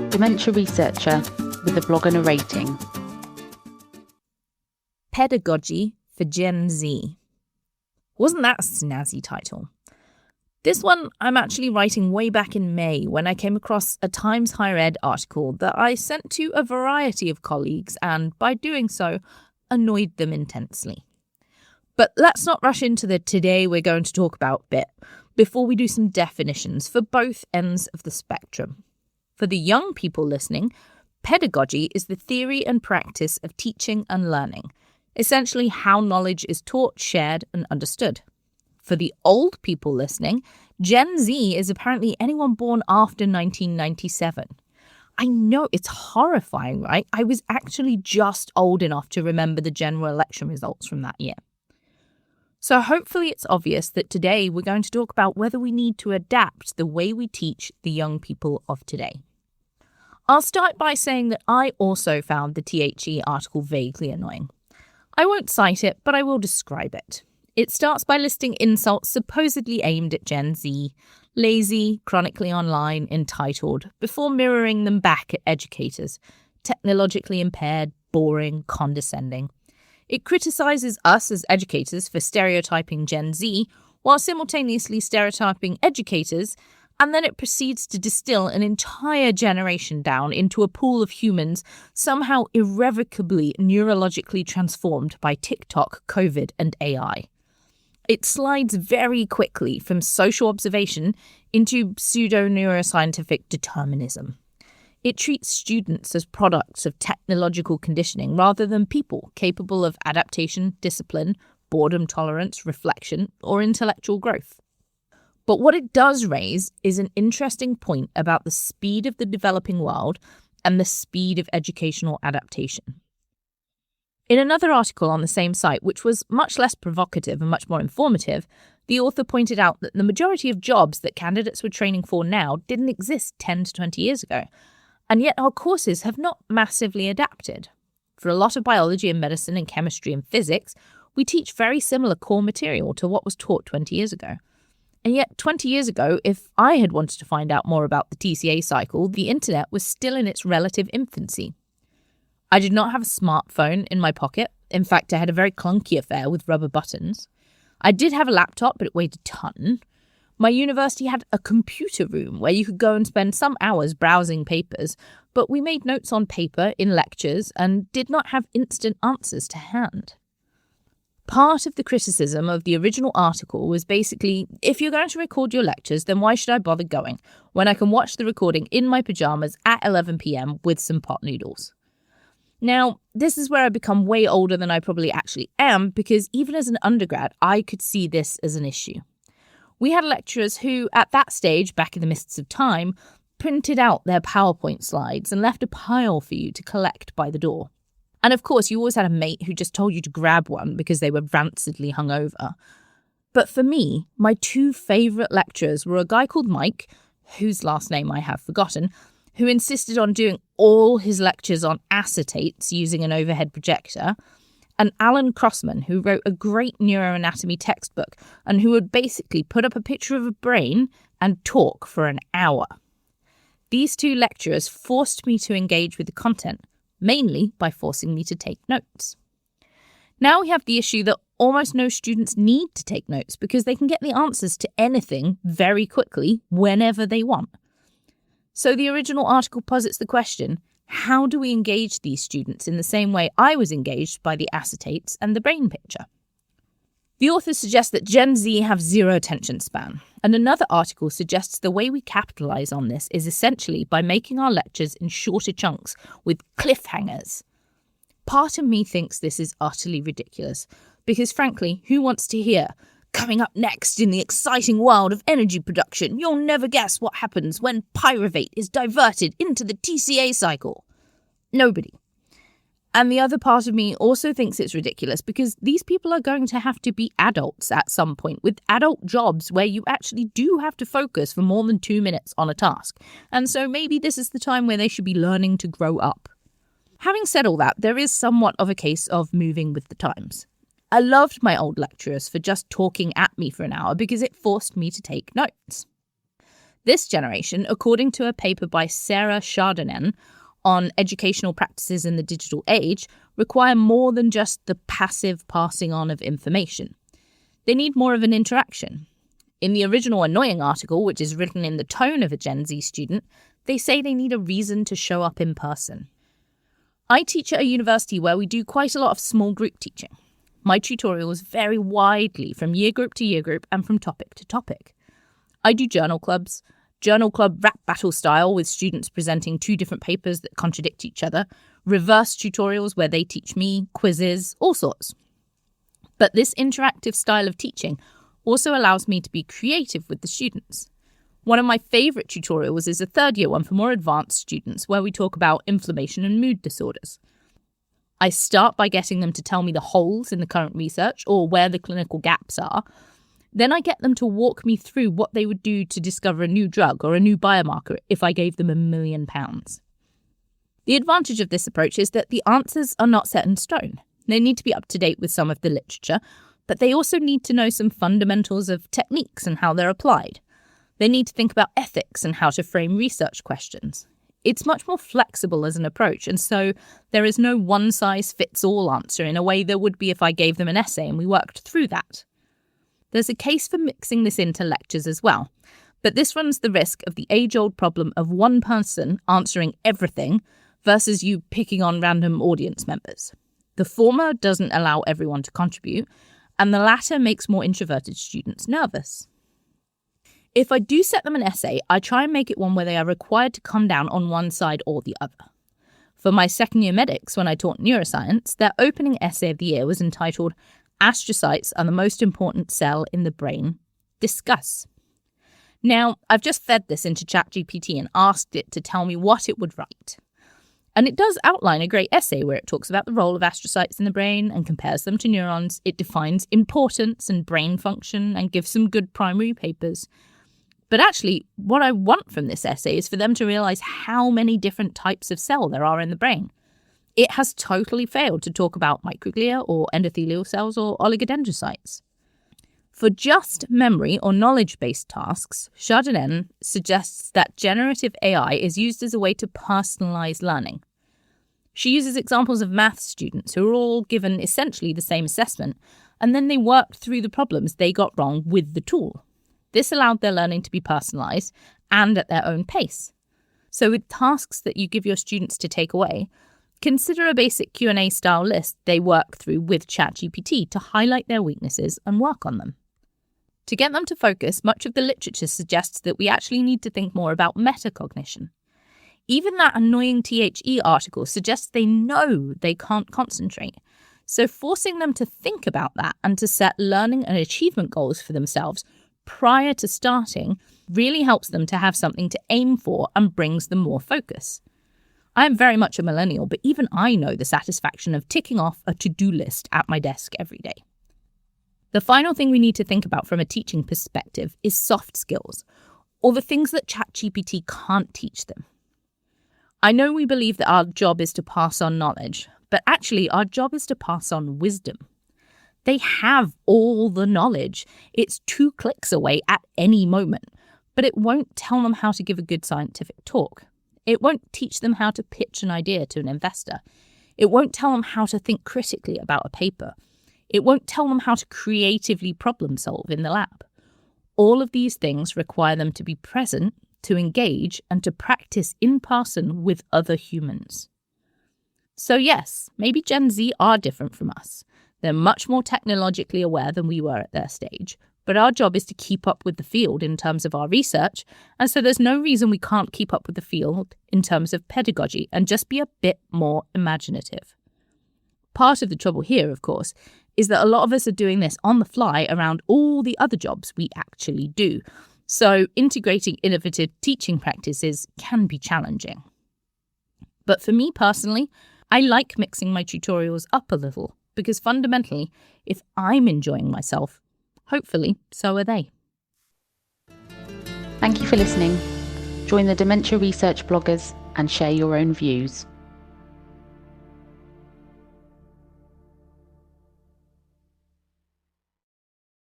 Dementia Researcher with a blog and a rating. Pedagogy for Gen Z. Wasn't that a snazzy title? This one I'm actually writing way back in May when I came across a Times Higher Ed article that I sent to a variety of colleagues and, by doing so, annoyed them intensely. But let's not rush into the today we're going to talk about bit before we do some definitions for both ends of the spectrum. For the young people listening, pedagogy is the theory and practice of teaching and learning, essentially how knowledge is taught, shared, and understood. For the old people listening, Gen Z is apparently anyone born after 1997. I know, it's horrifying, right? I was actually just old enough to remember the general election results from that year. So hopefully it's obvious that today we're going to talk about whether we need to adapt the way we teach the young people of today. I'll start by saying that I also found the THE article vaguely annoying. I won't cite it, but I will describe it. It starts by listing insults supposedly aimed at Gen Z, lazy, chronically online, entitled, before mirroring them back at educators, technologically impaired, boring, condescending. It criticises us as educators for stereotyping Gen Z, while simultaneously stereotyping educators, and then it proceeds to distill an entire generation down into a pool of humans somehow irrevocably neurologically transformed by TikTok, COVID, and AI. It slides very quickly from social observation into pseudo-neuroscientific determinism. It treats students as products of technological conditioning rather than people capable of adaptation, discipline, boredom tolerance, reflection, or intellectual growth. But what it does raise is an interesting point about the speed of the developing world and the speed of educational adaptation. In another article on the same site, which was much less provocative and much more informative, the author pointed out that the majority of jobs that candidates were training for now didn't exist 10 to 20 years ago, and yet our courses have not massively adapted. For a lot of biology and medicine and chemistry and physics, we teach very similar core material to what was taught 20 years ago. And yet 20 years ago, if I had wanted to find out more about the TCA cycle, the internet was still in its relative infancy. I did not have a smartphone in my pocket. In fact, I had a very clunky affair with rubber buttons. I did have a laptop, but it weighed a ton. My university had a computer room where you could go and spend some hours browsing papers, but we made notes on paper in lectures and did not have instant answers to hand. Part of the criticism of the original article was basically, if you're going to record your lectures, then why should I bother going when I can watch the recording in my pajamas at 11 p.m. with some pot noodles? Now, this is where I become way older than I probably actually am, because even as an undergrad, I could see this as an issue. We had lecturers who, at that stage, back in the mists of time, printed out their PowerPoint slides and left a pile for you to collect by the door. And of course, you always had a mate who just told you to grab one because they were rancidly hungover. But for me, my two favourite lecturers were a guy called Mike, whose last name I have forgotten, who insisted on doing all his lectures on acetates using an overhead projector, and Alan Crossman, who wrote a great neuroanatomy textbook and who would basically put up a picture of a brain and talk for an hour. These two lecturers forced me to engage with the content, mainly by forcing me to take notes. Now we have the issue that almost no students need to take notes because they can get the answers to anything very quickly whenever they want. So the original article posits the question, how do we engage these students in the same way I was engaged by the acetates and the brain picture? The authors suggest that Gen Z have zero attention span, and another article suggests the way we capitalise on this is essentially by making our lectures in shorter chunks with cliffhangers. Part of me thinks this is utterly ridiculous, because frankly, who wants to hear, coming up next in the exciting world of energy production, you'll never guess what happens when pyruvate is diverted into the TCA cycle? Nobody. And the other part of me also thinks it's ridiculous because these people are going to have to be adults at some point with adult jobs where you actually do have to focus for more than 2 minutes on a task. And so maybe this is the time where they should be learning to grow up. Having said all that, there is somewhat of a case of moving with the times. I loved my old lecturers for just talking at me for an hour because it forced me to take notes. This generation, according to a paper by Sarah Chardonnay on educational practices in the digital age, require more than just the passive passing on of information. They need more of an interaction. In the original Annoying article, which is written in the tone of a Gen Z student, they say they need a reason to show up in person. I teach at a university where we do quite a lot of small group teaching. My tutorials vary widely from year group to year group and from topic to topic. I do journal club rap battle style with students presenting 2 different papers that contradict each other, reverse tutorials where they teach me, quizzes, all sorts. But this interactive style of teaching also allows me to be creative with the students. One of my favourite tutorials is a 3rd year one for more advanced students where we talk about inflammation and mood disorders. I start by getting them to tell me the holes in the current research or where the clinical gaps are. Then I get them to walk me through what they would do to discover a new drug or a new biomarker if I gave them £1 million. The advantage of this approach is that the answers are not set in stone. They need to be up to date with some of the literature, but they also need to know some fundamentals of techniques and how they're applied. They need to think about ethics and how to frame research questions. It's much more flexible as an approach, and so there is no one-size-fits-all answer in a way there would be if I gave them an essay and we worked through that. There's a case for mixing this into lectures as well, but this runs the risk of the age-old problem of one person answering everything versus you picking on random audience members. The former doesn't allow everyone to contribute, and the latter makes more introverted students nervous. If I do set them an essay, I try and make it one where they are required to come down on one side or the other. For my 2nd year medics, when I taught neuroscience, their opening essay of the year was entitled "Astrocytes are the most important cell in the brain. Discuss." Now, I've just fed this into ChatGPT and asked it to tell me what it would write. And it does outline a great essay where it talks about the role of astrocytes in the brain and compares them to neurons. It defines importance and brain function and gives some good primary papers. But actually, what I want from this essay is for them to realise how many different types of cell there are in the brain. It has totally failed to talk about microglia or endothelial cells or oligodendrocytes. For just memory or knowledge-based tasks, Chardonnay suggests that generative AI is used as a way to personalise learning. She uses examples of maths students who are all given essentially the same assessment, and then they worked through the problems they got wrong with the tool. This allowed their learning to be personalised and at their own pace. So with tasks that you give your students to take away, consider a basic Q&A style list they work through with ChatGPT to highlight their weaknesses and work on them. To get them to focus, much of the literature suggests that we actually need to think more about metacognition. Even that annoying THE article suggests they know they can't concentrate. So forcing them to think about that and to set learning and achievement goals for themselves prior to starting really helps them to have something to aim for and brings them more focus. I am very much a millennial, but even I know the satisfaction of ticking off a to-do list at my desk every day. The final thing we need to think about from a teaching perspective is soft skills, or the things that ChatGPT can't teach them. I know we believe that our job is to pass on knowledge, but actually our job is to pass on wisdom. They have all the knowledge. It's 2 clicks away at any moment, but it won't tell them how to give a good scientific talk. It won't teach them how to pitch an idea to an investor. It won't tell them how to think critically about a paper. It won't tell them how to creatively problem solve in the lab. All of these things require them to be present, to engage, and to practice in person with other humans. So yes, maybe Gen Z are different from us. They're much more technologically aware than we were at their stage, but our job is to keep up with the field in terms of our research, and so there's no reason we can't keep up with the field in terms of pedagogy and just be a bit more imaginative. Part of the trouble here, of course, is that a lot of us are doing this on the fly around all the other jobs we actually do. So integrating innovative teaching practices can be challenging. But for me personally, I like mixing my tutorials up a little because fundamentally, if I'm enjoying myself, hopefully so are they. Thank you for listening. Join the Dementia Research bloggers and share your own views.